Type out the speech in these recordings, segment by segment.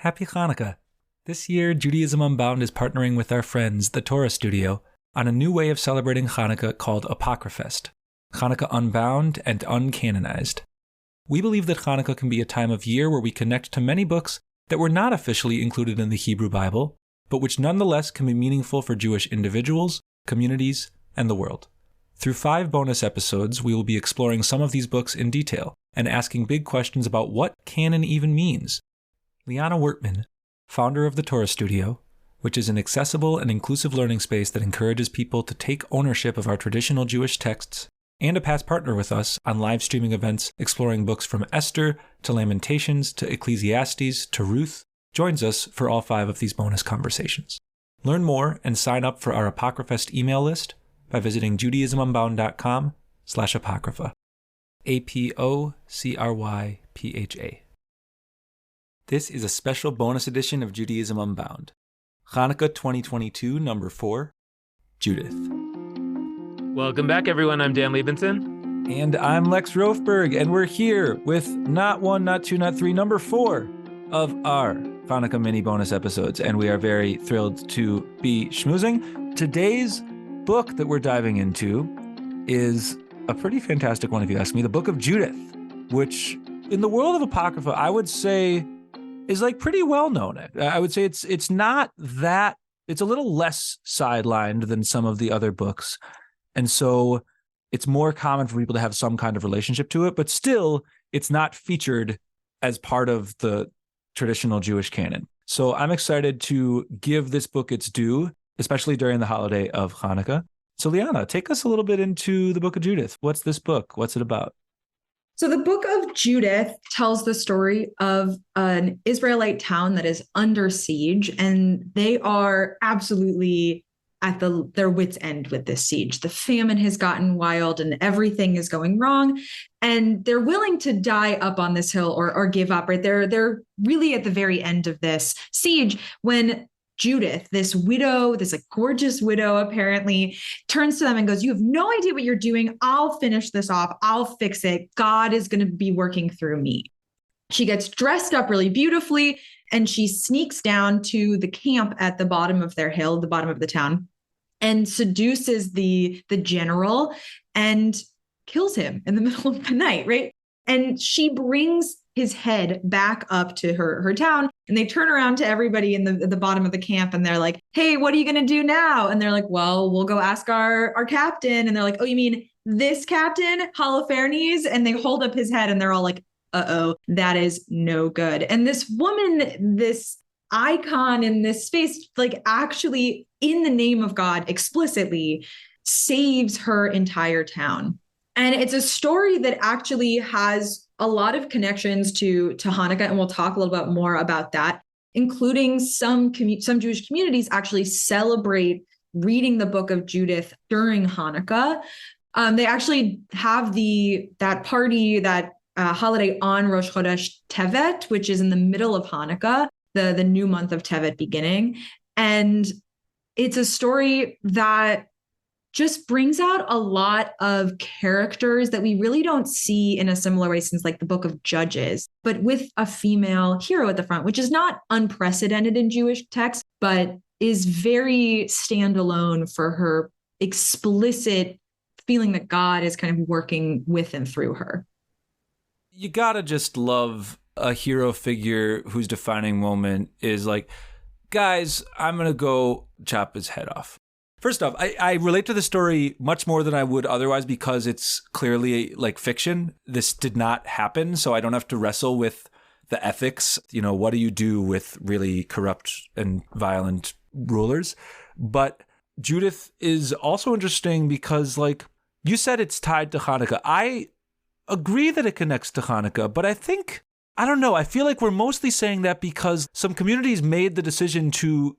Happy Hanukkah. This year, Judaism Unbound is partnering with our friends, the Torah Studio, on a new way of celebrating Hanukkah called Apocryphest, Hanukkah Unbound and Uncanonized. We believe that Hanukkah can be a time of year where we connect to many books that were not officially included in the Hebrew Bible, but which nonetheless can be meaningful for Jewish individuals, communities, and the world. Through 5 bonus episodes, we will be exploring some of these books in detail and asking big questions about what canon even means. Liana Wertman, founder of the Torah Studio, which is an accessible and inclusive learning space that encourages people to take ownership of our traditional Jewish texts, and a past partner with us on live streaming events exploring books from Esther to Lamentations to Ecclesiastes to Ruth, joins us for all 5 of these bonus conversations. Learn more and sign up for our Apocryphest email list by visiting judaismunbound.com/apocrypha. APOCRYPHA. This is a special bonus edition of Judaism Unbound. Hanukkah 2022, number 4, Judith. Welcome back, everyone. I'm Dan Liebenson. And I'm Lex Rofberg, and we're here with not 1, not 2, not 3, number 4 of our Hanukkah mini bonus episodes, and we are very thrilled to be schmoozing. Today's book that we're diving into is a pretty fantastic one, if you ask me, the Book of Judith, which in the world of Apocrypha, I would say is like pretty well known. I would say it's not that, it's a little less sidelined than some of the other books. And so it's more common for people to have some kind of relationship to it, but still it's not featured as part of the traditional Jewish canon. So I'm excited to give this book its due, especially during the holiday of Hanukkah. So Liana, take us a little bit into the Book of Judith. What's this book? What's it about? So the Book of Judith tells the story of an Israelite town that is under siege, and they are absolutely at their wits' end with this siege. The famine has gotten wild and everything is going wrong, and they're willing to die up on this hill or give up, right? They're really at the very end of this siege when Judith, this widow, this like gorgeous widow, apparently turns to them and goes, "You have no idea what you're doing. I'll finish this off. I'll fix it. God is going to be working through me." She gets dressed up really beautifully and she sneaks down to the camp at the bottom of their hill, the bottom of the town, and seduces the general and kills him in the middle of the night, right? And she brings his head back up to her town, and they turn around to everybody in the bottom of the camp and they're like, "Hey, what are you going to do now?" And they're like, "Well, we'll go ask our captain." And they're like, "Oh, you mean this captain, Holofernes?" And they hold up his head and they're all like, "Uh-oh, that is no good." And this woman, this icon in this space, like actually in the name of God explicitly saves her entire town. And it's a story that actually has a lot of connections to Hanukkah, and we'll talk a little bit more about that, including some Jewish communities actually celebrate reading the Book of Judith during Hanukkah. They actually have that party, that holiday on Rosh Chodesh Tevet, which is in the middle of Hanukkah, the new month of Tevet beginning. And it's a story that just brings out a lot of characters that we really don't see in a similar way since like the Book of Judges, but with a female hero at the front, which is not unprecedented in Jewish texts, but is very standalone for her explicit feeling that God is kind of working with and through her. You gotta just love a hero figure whose defining moment is like, "Guys, I'm gonna go chop his head off." First off, I relate to the story much more than I would otherwise because it's clearly like fiction. This did not happen, so I don't have to wrestle with the ethics. You know, what do you do with really corrupt and violent rulers? But Judith is also interesting because, like, you said it's tied to Hanukkah. I agree that it connects to Hanukkah, but I don't know, I feel like we're mostly saying that because some communities made the decision to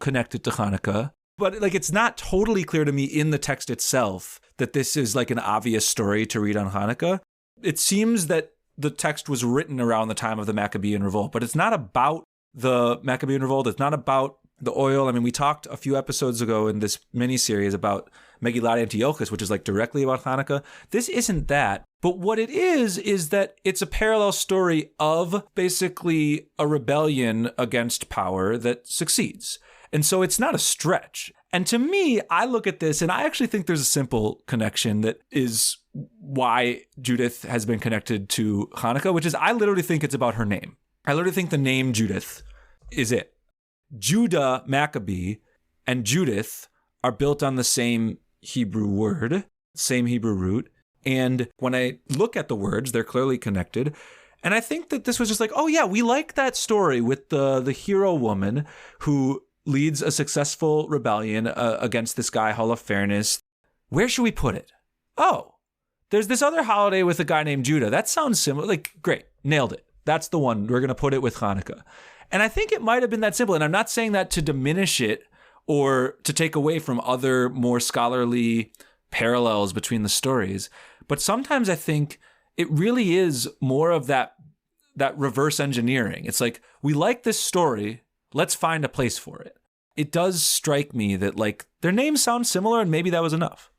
connect it to Hanukkah. But like, it's not totally clear to me in the text itself that this is like an obvious story to read on Hanukkah. It seems that the text was written around the time of the Maccabean revolt, but it's not about the Maccabean revolt. It's not about the oil. I mean, we talked a few episodes ago in this miniseries about Megillat Antiochus, which is like directly about Hanukkah. This isn't that. But what it is that it's a parallel story of basically a rebellion against power that succeeds. And so it's not a stretch. And to me, I look at this and I actually think there's a simple connection that is why Judith has been connected to Hanukkah, which is I literally think it's about her name. I literally think the name Judith is it. Judah Maccabee and Judith are built on the same Hebrew word, same Hebrew root. And when I look at the words, they're clearly connected. And I think that this was just like, oh yeah, we like that story with the hero woman who leads a successful rebellion against this guy, Holofernes. Where should we put it? Oh, there's this other holiday with a guy named Judah. That sounds similar. Like, great, nailed it. That's the one. We're going to put it with Hanukkah. And I think it might have been that simple. And I'm not saying that to diminish it or to take away from other more scholarly parallels between the stories. But sometimes I think it really is more of that reverse engineering. It's like, we like this story. Let's find a place for it. It does strike me that like their names sound similar and maybe that was enough.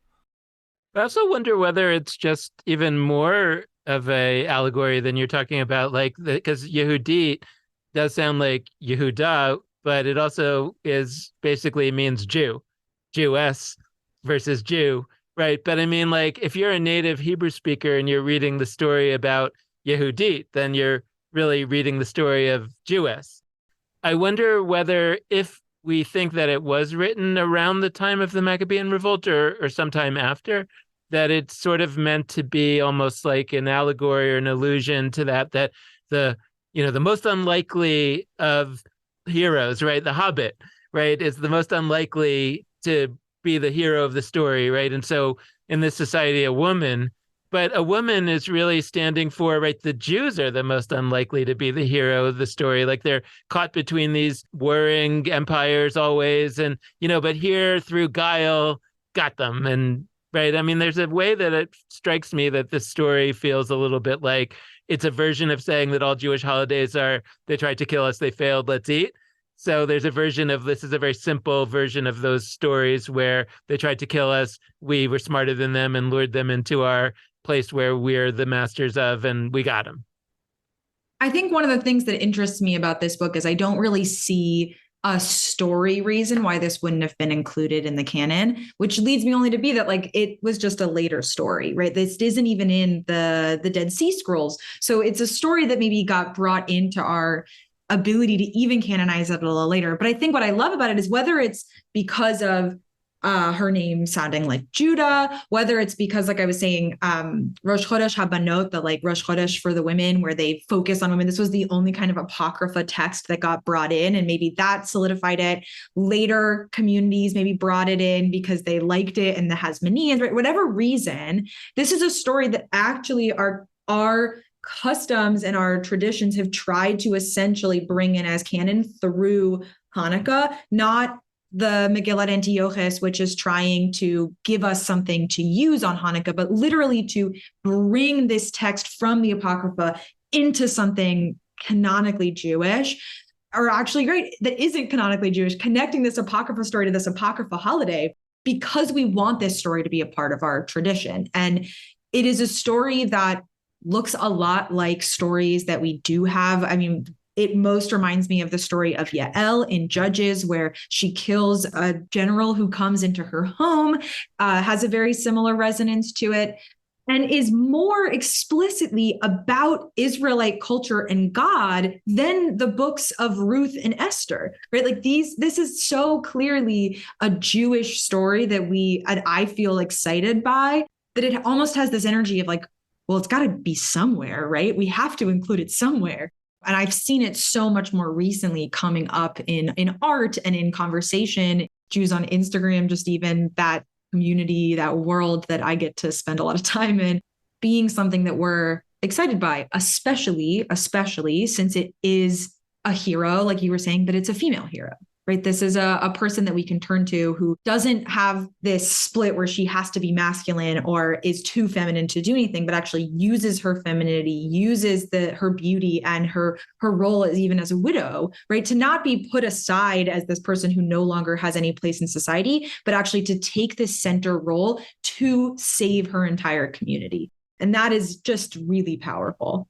I also wonder whether it's just even more of a allegory than you're talking about, like, because Yehudit does sound like Yehuda, but it also is basically means Jew, Jewess versus Jew, right? But I mean, like, if you're a native Hebrew speaker and you're reading the story about Yehudit, then you're really reading the story of Jewess. I wonder whether if we think that it was written around the time of the Maccabean revolt or sometime after, that it's sort of meant to be almost like an allegory or an allusion to that the most unlikely of heroes, right? The Hobbit, right, is the most unlikely to be the hero of the story, right? And so in this society, a woman is really standing for, right, the Jews are the most unlikely to be the hero of the story. Like, they're caught between these warring empires always. And, but here through guile, got them. And, right, I mean, there's a way that it strikes me that this story feels a little bit like it's a version of saying that all Jewish holidays are, they tried to kill us, they failed, let's eat. So there's a version of, this is a very simple version of those stories where they tried to kill us, we were smarter than them and lured them into our place where we're the masters of, and we got them. I think one of the things that interests me about this book is I don't really see a story reason why this wouldn't have been included in the canon, which leads me only to be that like it was just a later story, right? This isn't even in the Dead Sea Scrolls. So it's a story that maybe got brought into our ability to even canonize it a little later. But I think what I love about it is whether it's because of her name sounding like Judah, whether it's because, like I was saying, Rosh Chodesh Habanot, the like Rosh Chodesh for the women, where they focus on women. This was the only kind of apocrypha text that got brought in, and maybe that solidified it. Later communities maybe brought it in because they liked it, and the Hasmoneans, right? Whatever reason, this is a story that actually our customs and our traditions have tried to essentially bring in as canon through Hanukkah, not the Megillat Antiochus, which is trying to give us something to use on Hanukkah, but literally to bring this text from the Apocrypha into something canonically Jewish, or actually great, that isn't canonically Jewish, connecting this Apocrypha story to this Apocrypha holiday, because we want this story to be a part of our tradition. And it is a story that looks a lot like stories that we do have. I mean, it most reminds me of the story of Yael in Judges, where she kills a general who comes into her home, has a very similar resonance to it, and is more explicitly about Israelite culture and God than the books of Ruth and Esther, right? Like this is so clearly a Jewish story that I feel excited by, that it almost has this energy of like, well, it's got to be somewhere, right? We have to include it somewhere. And I've seen it so much more recently coming up in art and in conversation, Jews on Instagram, just even that community, that world that I get to spend a lot of time in, being something that we're excited by, especially since it is a hero, like you were saying, that it's a female hero, right? This is a person that we can turn to who doesn't have this split where she has to be masculine or is too feminine to do anything, but actually uses her femininity, uses her beauty and her role as even as a widow, right? To not be put aside as this person who no longer has any place in society, but actually to take this center role to save her entire community. And that is just really powerful.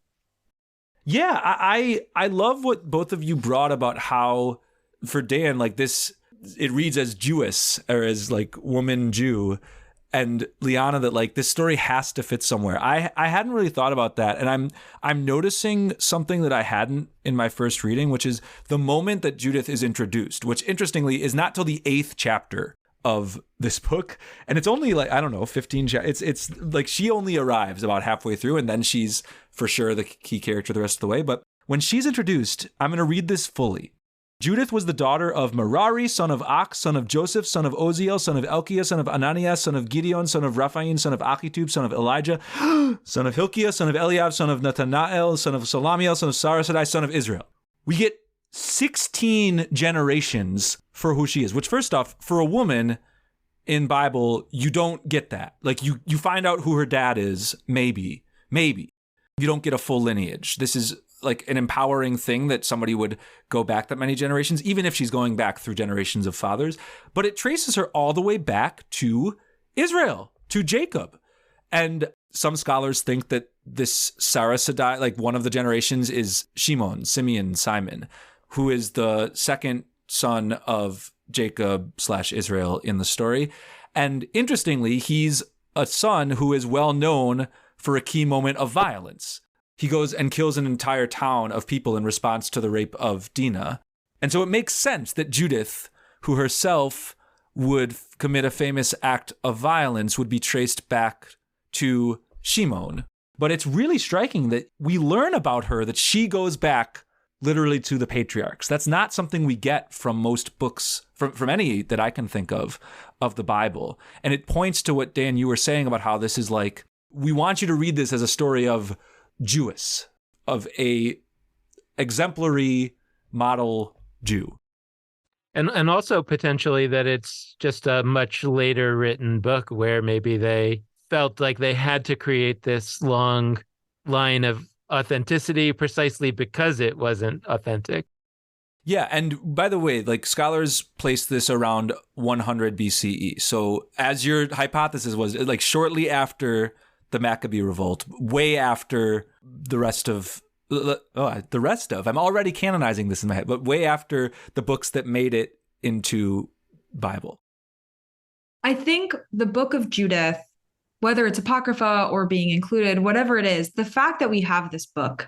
Yeah, I love what both of you brought about how, for Dan, like this, it reads as Jewess or as like woman Jew, and Liana, that like this story has to fit somewhere. I hadn't really thought about that, and I'm noticing something that I hadn't in my first reading, which is the moment that Judith is introduced, which interestingly is not till the 8th chapter of this book, and it's only like, I don't know, 15 it's like she only arrives about halfway through, and then she's for sure the key character the rest of the way. But when she's introduced, I'm going to read this fully. Judith was the daughter of Merari, son of Ak, son of Joseph, son of Oziel, son of Elkiah, son of Ananias, son of Gideon, son of Raphaim, son of Achitub, son of Elijah, son of Hilkiah, son of Eliab, son of Nathanael, son of Salamiel, son of Sarasadai, son of Israel. We get 16 generations for who she is, which first off, for a woman in Bible, you don't get that. Like you find out who her dad is, maybe. You don't get a full lineage. This is like an empowering thing that somebody would go back that many generations, even if she's going back through generations of fathers. But it traces her all the way back to Israel, to Jacob. And some scholars think that this Sarasadai, like one of the generations, is Simeon, Simon, who is the second son of Jacob/Israel in the story. And interestingly, he's a son who is well known for a key moment of violence. He goes and kills an entire town of people in response to the rape of Dinah. And so it makes sense that Judith, who herself would commit a famous act of violence, would be traced back to Shimon. But it's really striking that we learn about her that she goes back literally to the patriarchs. That's not something we get from most books, from any that I can think of the Bible. And it points to what, Dan, you were saying about how this is like, we want you to read this as a story of Jewess, of a exemplary model Jew. And also potentially that it's just a much later written book where maybe they felt like they had to create this long line of authenticity precisely because it wasn't authentic. Yeah, and by the way, like scholars place this around 100 BCE. So as your hypothesis was, like shortly after the Maccabee revolt, way after the rest of, I'm already canonizing this in my head, but way after the books that made it into Bible. I think the book of Judith, whether it's Apocrypha or being included, whatever it is, the fact that we have this book,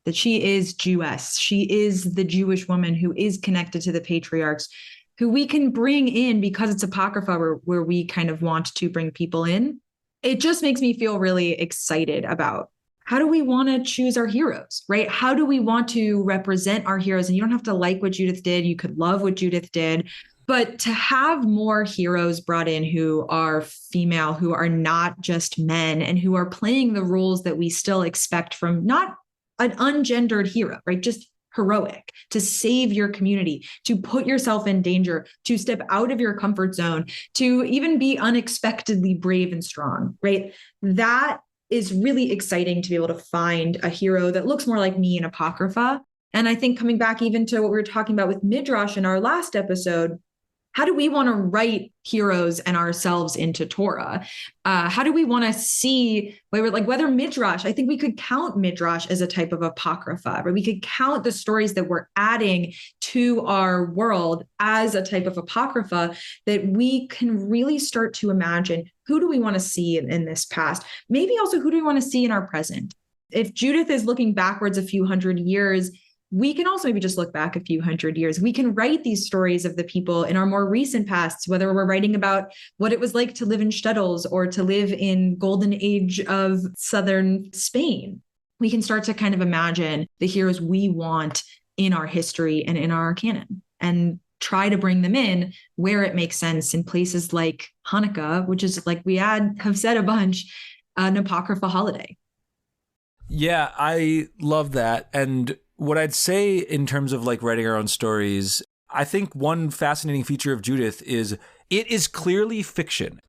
that she is Jewess, she is the Jewish woman who is connected to the patriarchs, who we can bring in because it's Apocrypha where we kind of want to bring people in. It just makes me feel really excited about how do we want to choose our heroes, right? How do we want to represent our heroes? And you don't have to like what Judith did. You could love what Judith did. But to have more heroes brought in who are female, who are not just men, and who are playing the roles that we still expect from not an ungendered hero, right? Just heroic, to save your community, to put yourself in danger, to step out of your comfort zone, to even be unexpectedly brave and strong, right? That is really exciting to be able to find a hero that looks more like me in Apocrypha. And I think coming back even to what we were talking about with Midrash in our last episode, how do we want to write heroes and ourselves into Torah? How do we want to see whether Midrash, I think we could count Midrash as a type of Apocrypha, right? We could count the stories that we're adding to our world as a type of Apocrypha that we can really start to imagine who do we want to see in this past? Maybe also who do we want to see in our present? If Judith is looking backwards a few hundred years, we can also maybe just look back a few hundred years. We can write these stories of the people in our more recent pasts, whether we're writing about what it was like to live in shtetls or to live in golden age of southern Spain. We can start to kind of imagine the heroes we want in our history and in our canon and try to bring them in where it makes sense in places like Hanukkah, which is, like we have said a bunch, an Apocrypha holiday. Yeah, I love that. And what I'd say in terms of like writing our own stories, I think one fascinating feature of Judith is it is clearly fiction.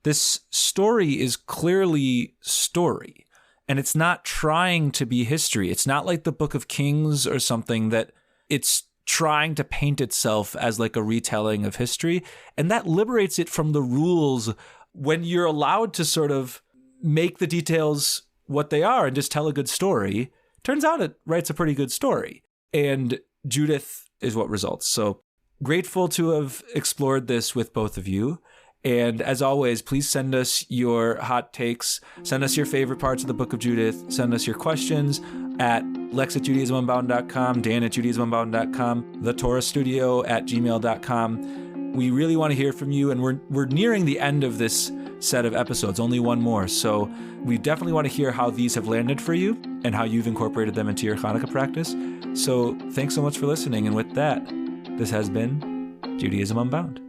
This story is clearly story, and it's not trying to be history. It's not like the Book of Kings or something that it's trying to paint itself as like a retelling of history. And that liberates it from the rules when you're allowed to sort of make the details what they are and just tell a good story. Turns out it writes a pretty good story. And Judith is what results. So grateful to have explored this with both of you. And as always, please send us your hot takes. Send us your favorite parts of the Book of Judith. Send us your questions at lex@judaismunbound.com, dan@judaismunbound.com, thetorastudio@gmail.com. We really want to hear from you, and we're nearing the end of this set of episodes, only one more. So we definitely want to hear how these have landed for you and how you've incorporated them into your Hanukkah practice. So thanks so much for listening. And with that, this has been Judaism Unbound.